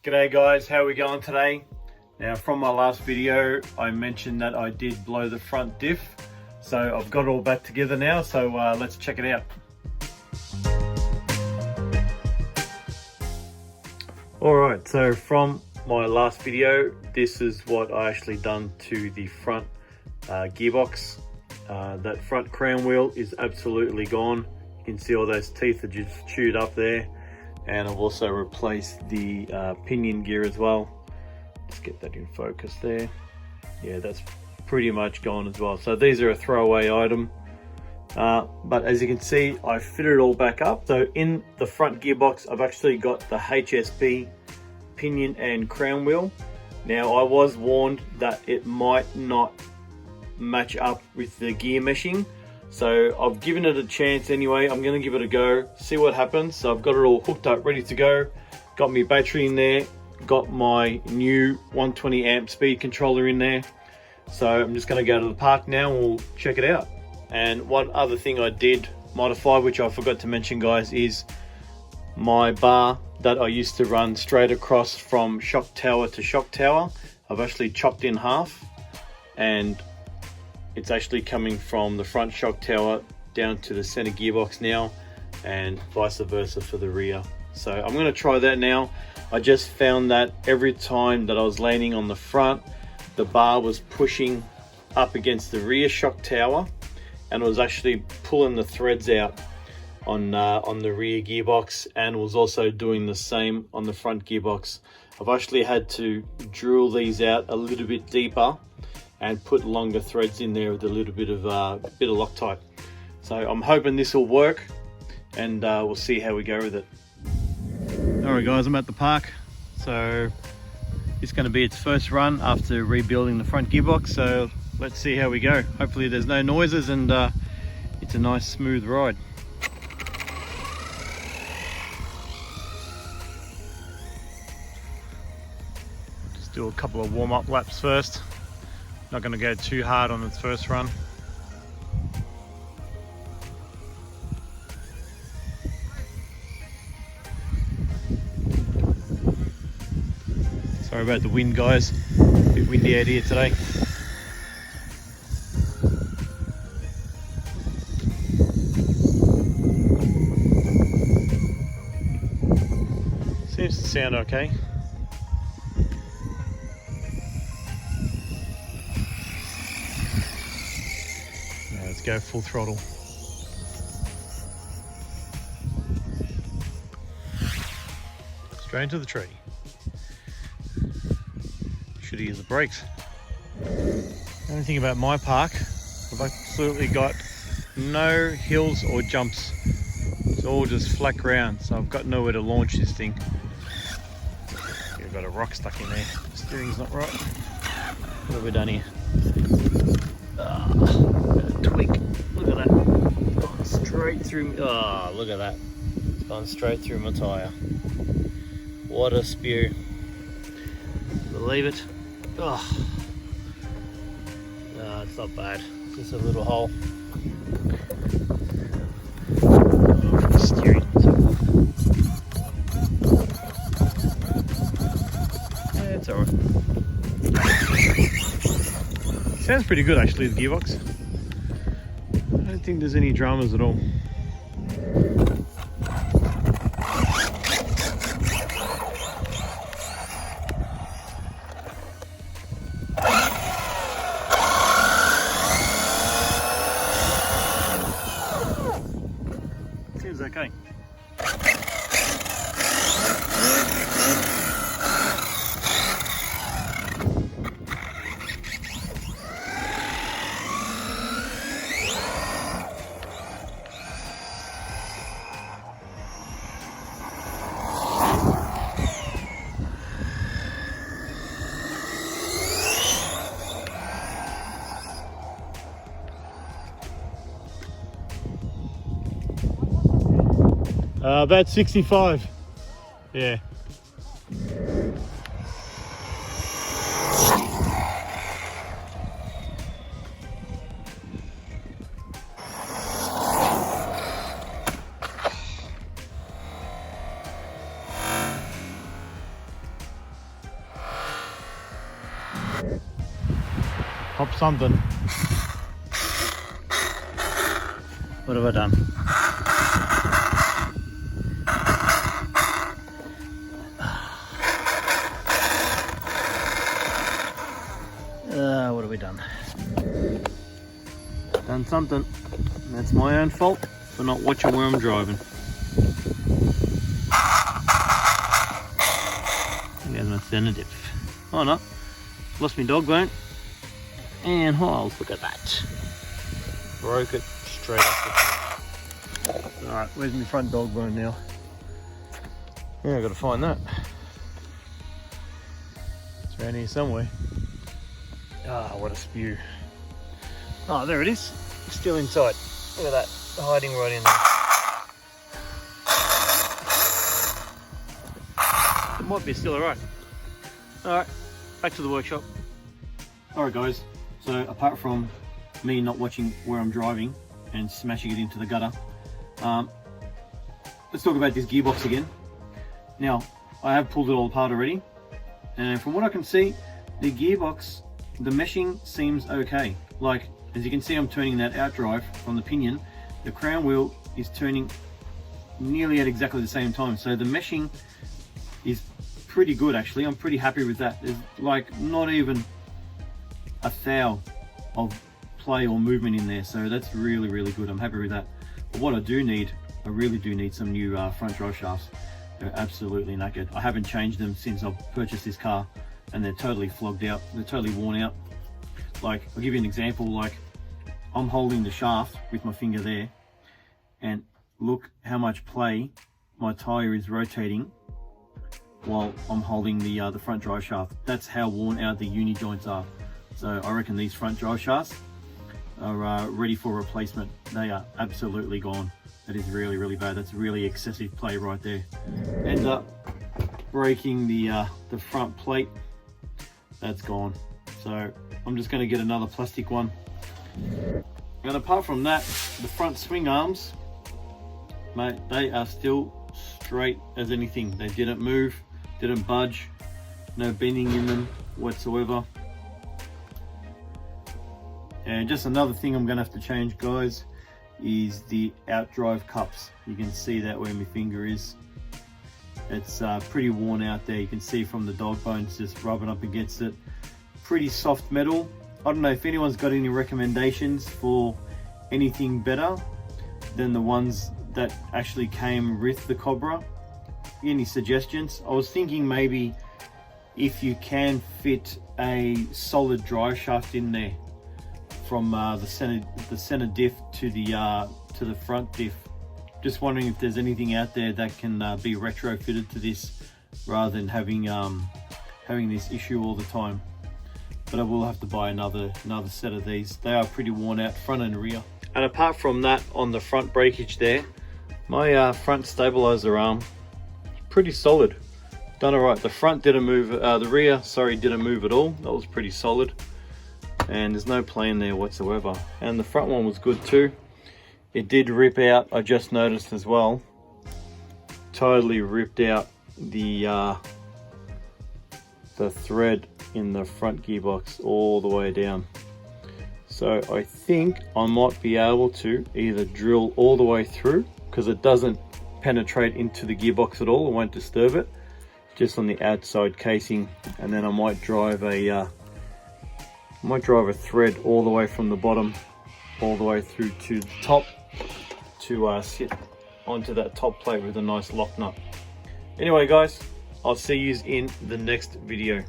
G'day guys, how are we going today? Now from my last video I mentioned that I did blow the front diff, so I've got it all back together now, so let's check it out. Alright, so from my last video, this is what I actually done to the front gearbox. That front crown wheel is absolutely gone. You can see all those teeth are just chewed up there. And I've also replaced the pinion gear as well. Let's get that in focus there. Yeah, that's pretty much gone as well. So these are a throwaway item. But as you can see, I fitted it all back up. So in the front gearbox, I've actually got the HSP pinion and crown wheel. Now I was warned that it might not match up with the gear meshing. So I've given it a chance anyway. I'm going to give it a go, see what happens. So I've got it all hooked up, ready to go. Got my battery in there, got my new 120 amp speed controller in there. So I'm just going to go to the park now and we'll check it out. And one other thing I did modify, which I forgot to mention guys, is my bar that I used to run straight across from shock tower to shock tower. I've actually chopped in half, and it's actually coming from the front shock tower down to the center gearbox now, and vice versa for the rear. So I'm going to try that now. I just found that every time that I was landing on the front, the bar was pushing up against the rear shock tower and it was actually pulling the threads out on the rear gearbox, and was also doing the same on the front gearbox. I've actually had to drill these out a little bit deeper and put longer threads in there with a little bit of Loctite. So I'm hoping this will work, and we'll see how we go with it. Alright guys, I'm at the park. So it's going to be its first run after rebuilding the front gearbox. So let's see how we go. Hopefully there's no noises and it's a nice smooth ride. Just do a couple of warm-up laps first. Not going to go too hard on its first run. Sorry about the wind guys, a bit windy out here today. Seems to sound okay. Go full throttle. Straight into the tree. Should use the brakes. The only thing about my park, I've absolutely got no hills or jumps. It's all just flat ground, so I've got nowhere to launch this thing. I've got a rock stuck in there. The steering's not right. What have we done here? Tweak. Look at that. Gone straight through. Oh, look at that. It's gone straight through my tyre. What a spew. Believe it. Oh. No, it's not bad. Just a little hole. Steering. Yeah, it's alright. Sounds pretty good actually, the gearbox. I don't think there's any dramas at all. Seems okay. About 65. Yeah. Pop something. What have I done? What have we done? Done something. That's my own fault for not watching where I'm driving. There's my center diff. Oh no, lost my dog bone. And oh, look at that. Broke it straight off the top. Alright, where's my front dog bone now? Yeah, I gotta find that. It's around here somewhere. Ah, what a spew. Oh, there it is. It's still inside. Look at that, hiding right in there. It might be still alright. Alright, back to the workshop. Alright guys, so apart from me not watching where I'm driving and smashing it into the gutter, let's talk about this gearbox again. Now, I have pulled it all apart already, and from what I can see, the gearbox, the meshing seems okay. Like, as you can see, I'm turning that outdrive from the pinion. The crown wheel is turning nearly at exactly the same time. So the meshing is pretty good actually. I'm pretty happy with that. There's like not even a thou of play or movement in there. So that's really, really good. I'm happy with that. But what I really do need some new front drive shafts. They're absolutely knackered. I haven't changed them since I've purchased this car, and they're totally flogged out. They're totally worn out. Like, I'll give you an example. Like, I'm holding the shaft with my finger there, and look how much play my tire is rotating while I'm holding the front drive shaft. That's how worn out the uni joints are. So I reckon these front drive shafts are ready for replacement. They are absolutely gone. That is really, really bad. That's really excessive play right there. End up breaking the front plate. That's gone. So I'm just going to get another plastic one. And apart from that, the front swing arms, mate, they are still straight as anything. They didn't move, didn't budge, no bending in them whatsoever. And just another thing I'm going to have to change, guys, is the outdrive cups. You can see that where my finger is. It's pretty worn out there. You can see from the dog bones just rubbing up against it. Pretty soft metal. I don't know if anyone's got any recommendations for anything better than the ones that actually came with the Cobra. Any suggestions? I was thinking maybe if you can fit a solid drive shaft in there from the center diff to the front diff. Just wondering if there's anything out there that can be retrofitted to this rather than having this issue all the time. But I will have to buy another set of these. They are pretty worn out, front and rear. And apart from that, on the front breakage there, my front stabilizer arm is pretty solid. Done alright. The front didn't move, the rear, sorry, didn't move at all. That was pretty solid. And there's no play in there whatsoever. And the front one was good too. It did rip out, I just noticed as well. Totally ripped out the thread in the front gearbox all the way down. So I think I might be able to either drill all the way through, because it doesn't penetrate into the gearbox at all, it won't disturb it, just on the outside casing, and then I might drive a thread all the way from the bottom all the way through to the top to sit onto that top plate with a nice lock nut. Anyway guys, I'll see you in the next video.